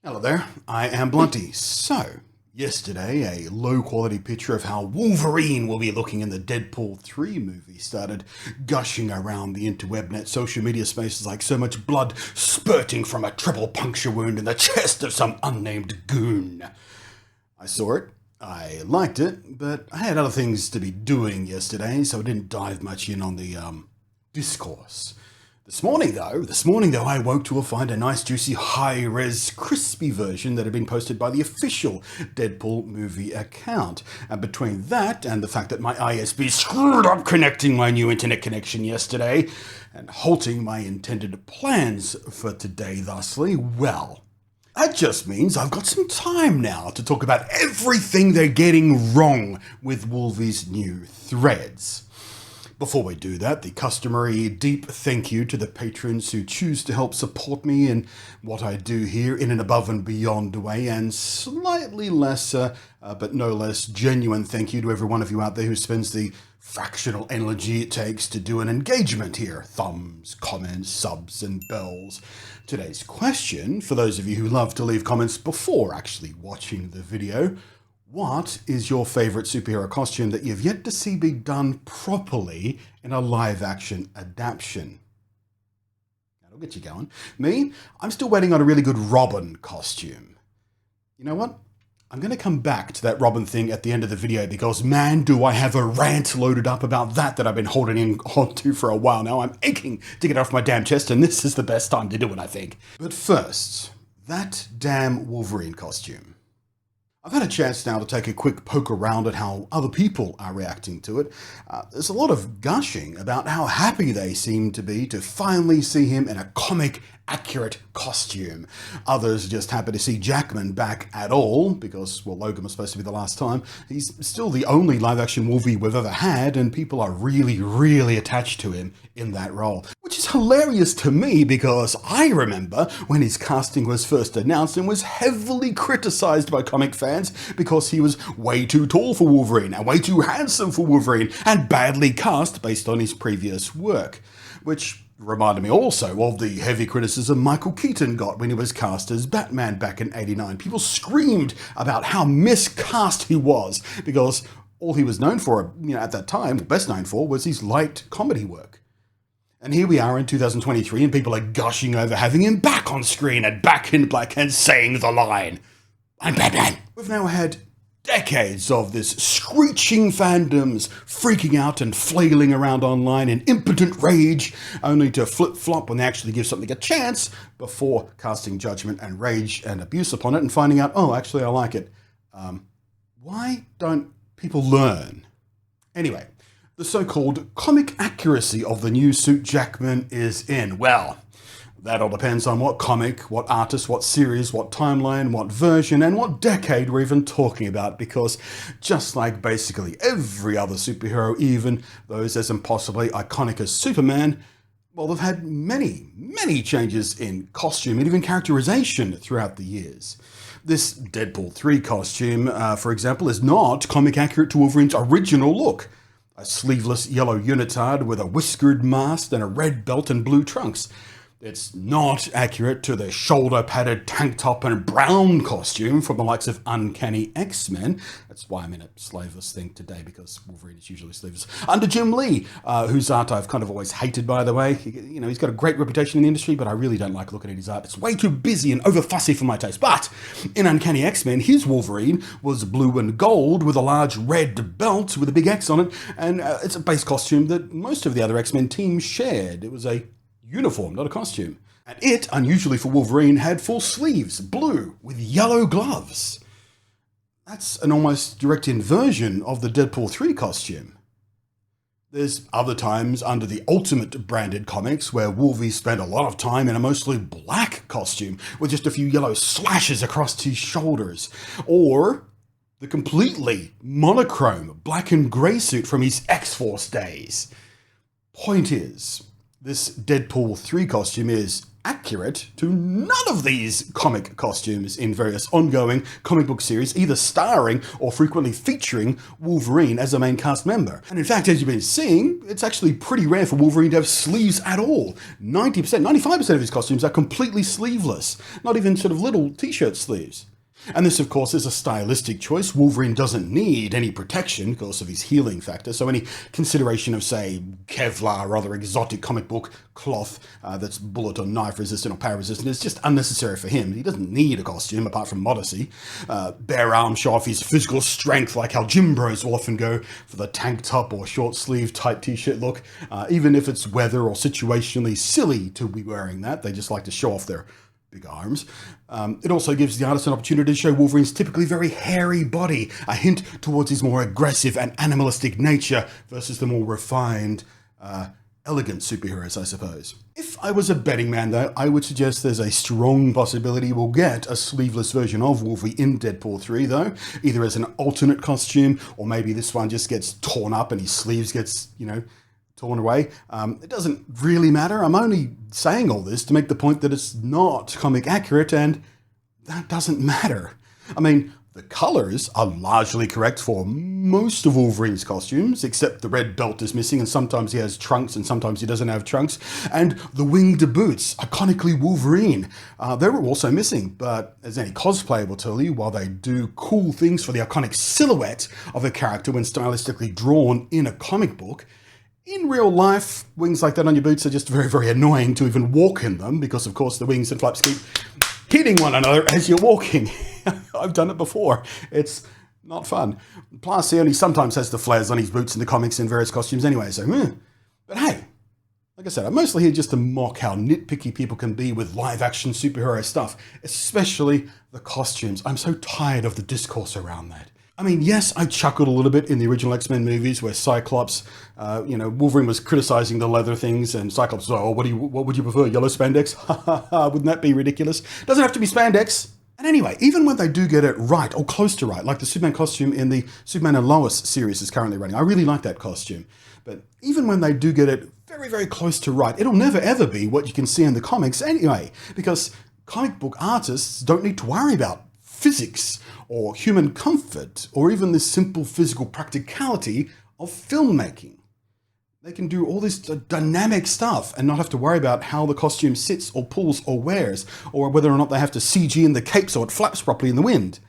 Hello there, I am Blunty. So, yesterday a low quality picture of how Wolverine will be looking in the Deadpool 3 movie started gushing around the interwebnet social media spaces like so much blood spurting from a triple puncture wound in the chest of some unnamed goon. I saw it, I liked it, but I had other things to be doing yesterday, so I didn't dive much in on the discourse. This morning though, I woke to find a nice juicy high-res crispy version that had been posted by the official Deadpool movie account. And between that and the fact that my ISP screwed up connecting my new internet connection yesterday and halting my intended plans for today thusly, well, that just means I've got some time now to talk about everything they're getting wrong with Wolvie's new threads. Before we do that, the customary deep thank you to the patrons who choose to help support me in what I do here in an above and beyond way, and slightly lesser, but no less genuine thank you to every one of you out there who spends the fractional energy it takes to do an engagement here. Thumbs, comments, subs, and bells. Today's question, for those of you who love to leave comments before actually watching the video: what is your favourite superhero costume that you've yet to see be done properly in a live-action adaptation? That'll get you going. Me? I'm still waiting on a really good Robin costume. You know what? I'm going to come back to that Robin thing at the end of the video because, man, do I have a rant loaded up about that I've been holding on to for a while now. I'm aching to get it off my damn chest, and this is the best time to do it, I think. But first, that damn Wolverine costume. I've had a chance now to take a quick poke around at how other people are reacting to it. There's a lot of gushing about how happy they seem to be to finally see him in a comic-accurate costume. Others just happy to see Jackman back at all, because, well, Logan was supposed to be the last time. He's still the only live-action Wolvie we've ever had, and people are really attached to him in that role. Which is hilarious to me, because I remember when his casting was first announced and was heavily criticized by comic fans because he was way too tall for Wolverine and way too handsome for Wolverine and badly cast based on his previous work. Which reminded me also of the heavy criticism Michael Keaton got when he was cast as Batman back in '89. People screamed about how miscast he was because all he was known for, at that time, best known for, was his light comedy work. And here we are in 2023 and people are gushing over having him back on screen and back in black and saying the line, "I'm Batman." We've now had decades of this screeching fandoms freaking out and flailing around online in impotent rage, only to flip-flop when they actually give something a chance before casting judgment and rage and abuse upon it and finding out, oh, actually I like it. Why don't people learn? Anyway, the so-called comic accuracy of the new suit Jackman is in. Well, that all depends on what comic, what artist, what series, what timeline, what version, and what decade we're even talking about, because just like basically every other superhero, even those as impossibly iconic as Superman, well, they've had many changes in costume and even characterization throughout the years. This Deadpool 3 costume, for example, is not comic accurate to Wolverine's original look. A sleeveless yellow unitard with a whiskered mask and a red belt and blue trunks. It's not accurate to the shoulder-padded tank top and brown costume from the likes of Uncanny X-Men. That's why I'm in a sleeveless thing today, because Wolverine is usually sleeveless. Under Jim Lee, whose art I've kind of always hated, by the way. He's got a great reputation in the industry, but I really don't like looking at his art. It's way too busy and over-fussy for my taste. But in Uncanny X-Men, his Wolverine was blue and gold with a large red belt with a big X on it, and it's a base costume that most of the other X-Men teams shared. It was a uniform, not a costume. And it, unusually for Wolverine, had full sleeves, blue, with yellow gloves. That's an almost direct inversion of the Deadpool 3 costume. There's other times under the Ultimate branded comics where Wolvie spent a lot of time in a mostly black costume with just a few yellow slashes across his shoulders. Or the completely monochrome black and grey suit from his X-Force days. Point is, this Deadpool 3 costume is accurate to none of these comic costumes in various ongoing comic book series, either starring or frequently featuring Wolverine as a main cast member. And in fact, as you've been seeing, it's actually pretty rare for Wolverine to have sleeves at all. 90%, 95% of his costumes are completely sleeveless, not even sort of little t-shirt sleeves. And this, of course, is a stylistic choice. Wolverine doesn't need any protection because of his healing factor, so any consideration of, say, Kevlar or other exotic comic book cloth that's bullet or knife resistant or power resistant is just unnecessary for him. He doesn't need a costume apart from modesty. Bare arms show off his physical strength, like how gym bros will often go for the tank top or short sleeve tight t-shirt look. Even if it's weather or situationally silly to be wearing that, they just like to show off their big arms. It also gives the artist an opportunity to show Wolverine's typically very hairy body, a hint towards his more aggressive and animalistic nature versus the more refined, elegant superheroes, I suppose. If I was a betting man, though, I would suggest there's a strong possibility we'll get a sleeveless version of Wolverine in Deadpool 3, though, either as an alternate costume, or maybe this one just gets torn up and his sleeves gets, torn away. It doesn't really matter. I'm only saying all this to make the point that it's not comic accurate, and that doesn't matter. I mean, the colors are largely correct for most of Wolverine's costumes, except the red belt is missing, and sometimes he has trunks and sometimes he doesn't have trunks. And the winged boots, iconically Wolverine, they're also missing. But as any cosplayer will tell you, while they do cool things for the iconic silhouette of a character when stylistically drawn in a comic book, in real life, wings like that on your boots are just very, very annoying to even walk in them because, of course, the wings and flaps keep hitting one another as you're walking. I've done it before. It's not fun. Plus, he only sometimes has the flares on his boots in the comics in various costumes anyway, so But hey, like I said, I'm mostly here just to mock how nitpicky people can be with live-action superhero stuff, especially the costumes. I'm so tired of the discourse around that. I mean, yes, I chuckled a little bit in the original X-Men movies where Cyclops, Wolverine was criticizing the leather things and Cyclops was, what would you prefer, yellow spandex? Wouldn't that be ridiculous? Doesn't have to be spandex. And anyway, even when they do get it right or close to right, like the Superman costume in the Superman and Lois series is currently running, I really like that costume. But even when they do get it very, very close to right, it'll never ever be what you can see in the comics anyway, because comic book artists don't need to worry about physics or human comfort, or even the simple physical practicality of filmmaking. They can do all this dynamic stuff and not have to worry about how the costume sits or pulls or wears, or whether or not they have to CG in the cape so it flaps properly in the wind.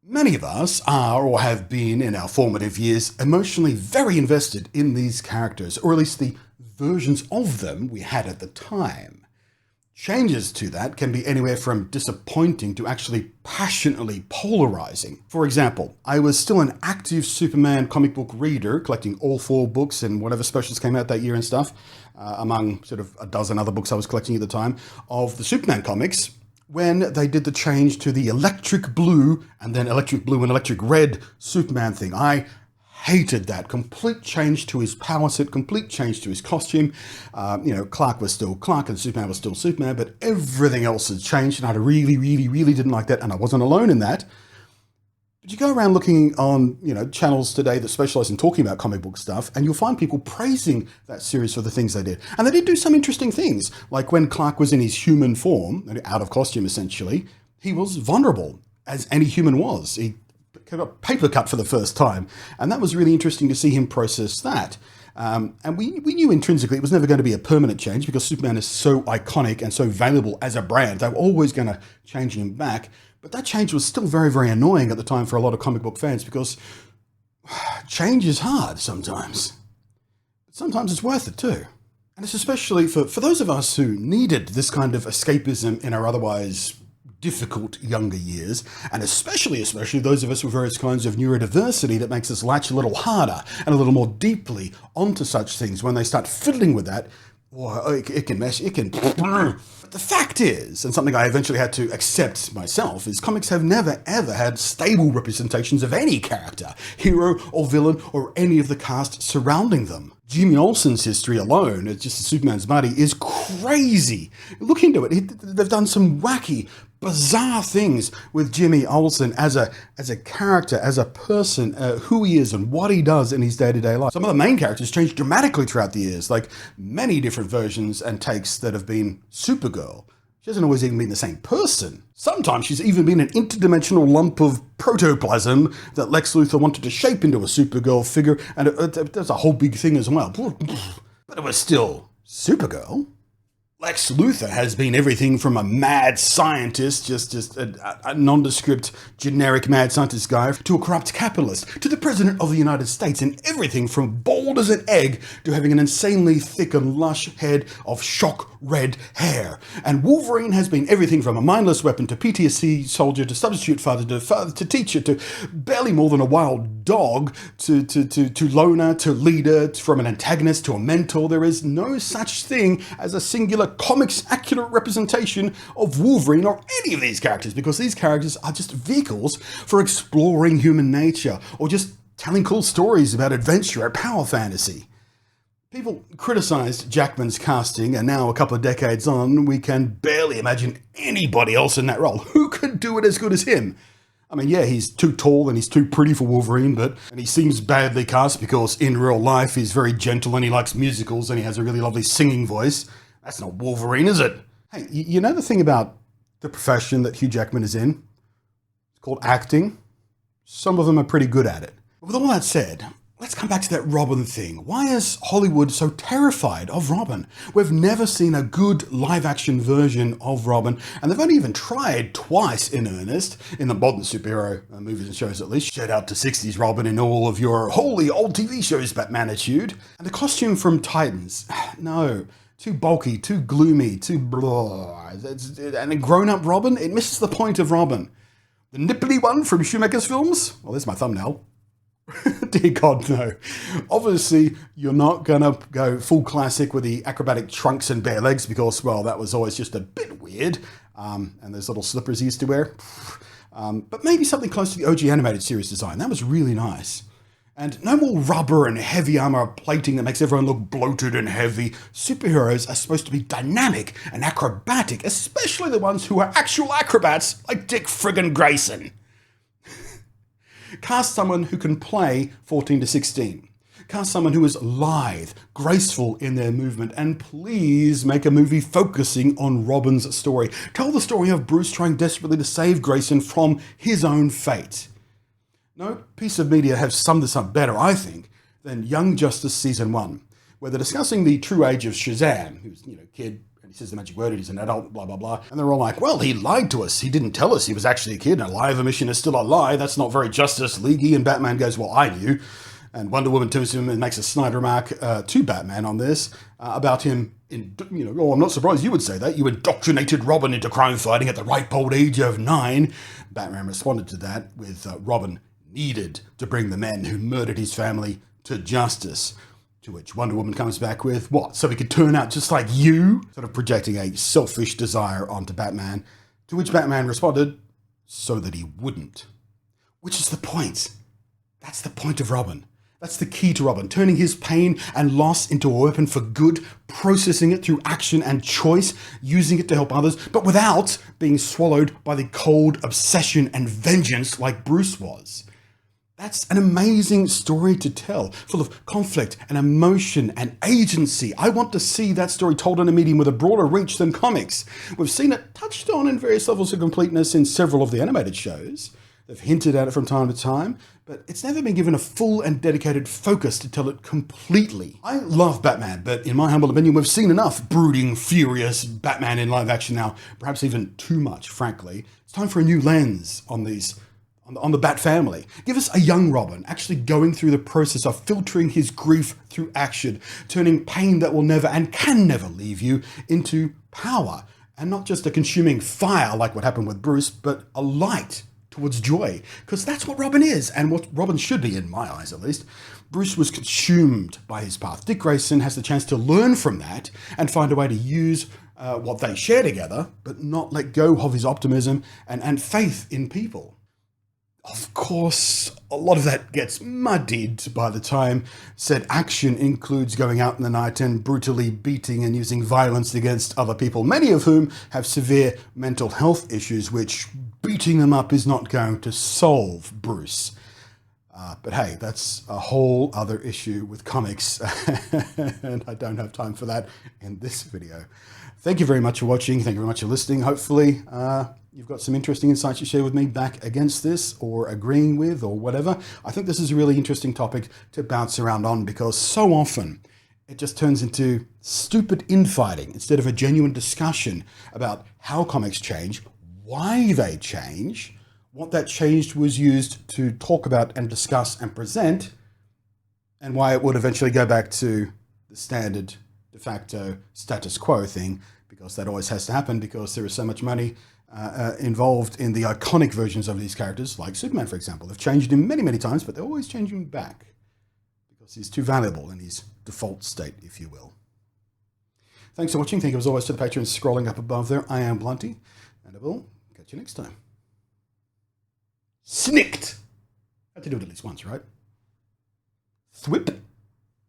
Many of us are, or have been in our formative years, emotionally very invested in these characters, or at least the versions of them we had at the time. Changes to that can be anywhere from disappointing to actually passionately polarizing. For example, I was still an active Superman comic book reader, collecting all 4 books and whatever specials came out that year and stuff, among sort of a dozen other books I was collecting at the time, of the Superman comics, when they did the change to the electric blue and then electric blue and electric red Superman thing. I hated that. Complete change to his power set, complete change to his costume. Clark was still Clark and Superman was still Superman, but everything else had changed, and I really, really, really didn't like that, and I wasn't alone in that. But you go around looking on, channels today that specialize in talking about comic book stuff, and you'll find people praising that series for the things they did. And they did do some interesting things, like when Clark was in his human form, out of costume essentially, he was vulnerable, as any human was. He got a paper cut for the first time, and that was really interesting to see him process that. And we knew intrinsically it was never going to be a permanent change because Superman is so iconic and so valuable as a brand. They were always going to change him back. But that change was still very, very annoying at the time for a lot of comic book fans because change is hard sometimes. But sometimes it's worth it too. And it's especially for those of us who needed this kind of escapism in our otherwise difficult younger years, and especially those of us with various kinds of neurodiversity that makes us latch a little harder and a little more deeply onto such things when they start fiddling with that. It can mess, it can... But the fact is, and something I eventually had to accept myself, is comics have never ever had stable representations of any character, hero or villain, or any of the cast surrounding them. Jimmy Olsen's history alone, it's just Superman's body, is crazy. Look into it. They've done some wacky, bizarre things with Jimmy Olsen as a character, as a person, who he is and what he does in his day-to-day life. Some of the main characters change dramatically throughout the years, like many different versions and takes that have been Supergirl. She hasn't always even been the same person. Sometimes she's even been an interdimensional lump of protoplasm that Lex Luthor wanted to shape into a Supergirl figure, and that's a whole big thing as well. But it was still Supergirl. Lex Luthor has been everything from a mad scientist, just a nondescript, generic mad scientist guy, to a corrupt capitalist, to the President of the United States, and everything from bald as an egg to having an insanely thick and lush head of shock red hair. And Wolverine has been everything from a mindless weapon to PTSD soldier to substitute father to teacher to barely more than a wild dog to loner to leader, from an antagonist to a mentor. There is no such thing as a singular comics accurate representation of Wolverine or any of these characters, because these characters are just vehicles for exploring human nature or just telling cool stories about adventure or power fantasy. People criticised Jackman's casting, and now a couple of decades on, we can barely imagine anybody else in that role. Who could do it as good as him? I mean, yeah, he's too tall and he's too pretty for Wolverine, and he seems badly cast because in real life he's very gentle and he likes musicals and he has a really lovely singing voice. That's not Wolverine, is it? Hey, you know the thing about the profession that Hugh Jackman is in? It's called acting. Some of them are pretty good at it. But with all that said, let's come back to that Robin thing. Why is Hollywood so terrified of Robin? We've never seen a good live-action version of Robin, and they've only even tried twice in earnest, in the modern superhero movies and shows at least. Shout out to 60s Robin in all of your holy old TV shows, Batmanitude. And the costume from Titans, no. Too bulky, too gloomy, too blah. And a grown-up Robin, it misses the point of Robin. The nipply one from Schumacher's films? Well, there's my thumbnail. Dear God, no. Obviously, you're not going to go full classic with the acrobatic trunks and bare legs because, well, that was always just a bit weird. And those little slippers he used to wear. But maybe something close to the OG animated series design. That was really nice. And no more rubber and heavy armor plating that makes everyone look bloated and heavy. Superheroes are supposed to be dynamic and acrobatic, especially the ones who are actual acrobats like Dick friggin' Grayson. Cast someone who can play 14 to 16. Cast someone who is lithe, graceful in their movement, and please make a movie focusing on Robin's story. Tell the story of Bruce trying desperately to save Grayson from his own fate. No piece of media has summed this up better, I think, than Young Justice Season 1, where they're discussing the true age of Shazam, who's, kid, and he says the magic word, and he's an adult, blah, blah, blah. And they're all like, well, he lied to us. He didn't tell us he was actually a kid, and a lie of omission is still a lie. That's not very Justice League-y. And Batman goes, well, I knew. And Wonder Woman turns to him and makes a snide remark to Batman on this about him, oh, I'm not surprised you would say that. You indoctrinated Robin into crime fighting at the ripe old age of 9. Batman responded to that with Robin needed to bring the men who murdered his family to justice. To which Wonder Woman comes back with, what, so he could turn out just like you? Sort of projecting a selfish desire onto Batman. To which Batman responded, so that he wouldn't. Which is the point. That's the point of Robin. That's the key to Robin, turning his pain and loss into a weapon for good, processing it through action and choice, using it to help others, but without being swallowed by the cold obsession and vengeance like Bruce was. That's an amazing story to tell, full of conflict and emotion and agency. I want to see that story told in a medium with a broader reach than comics. We've seen it touched on in various levels of completeness in several of the animated shows. They've hinted at it from time to time, but it's never been given a full and dedicated focus to tell it completely. I love Batman, but in my humble opinion, we've seen enough brooding, furious Batman in live action now, perhaps even too much, frankly. It's time for a new lens on the Bat family. Give us a young Robin actually going through the process of filtering his grief through action, turning pain that will never and can never leave you into power, and not just a consuming fire like what happened with Bruce, but a light towards joy, because that's what Robin is, and what Robin should be, in my eyes at least. Bruce was consumed by his path. Dick Grayson has the chance to learn from that and find a way to use what they share together, but not let go of his optimism and faith in people. Of course, a lot of that gets muddied by the time said action includes going out in the night and brutally beating and using violence against other people, many of whom have severe mental health issues, which beating them up is not going to solve, Bruce. But hey, that's a whole other issue with comics, and I don't have time for that in this video. Thank you very much for watching. Thank you very much for listening. Hopefully, you've got some interesting insights to share with me back against this, or agreeing with, or whatever. I think this is a really interesting topic to bounce around on, because so often it just turns into stupid infighting instead of a genuine discussion about how comics change, why they change, what that change was used to talk about and discuss and present, and why it would eventually go back to the standard de facto status quo thing, because that always has to happen, because there is so much money involved in the iconic versions of these characters, like Superman, for example. They've changed him many, many times, but they're always changing him back because he's too valuable in his default state, if you will. Thanks for watching. Thank you as always to the patrons scrolling up above there. I am Blunty, and I will catch you next time. Snicked! Had to do it at least once, right? Thwip.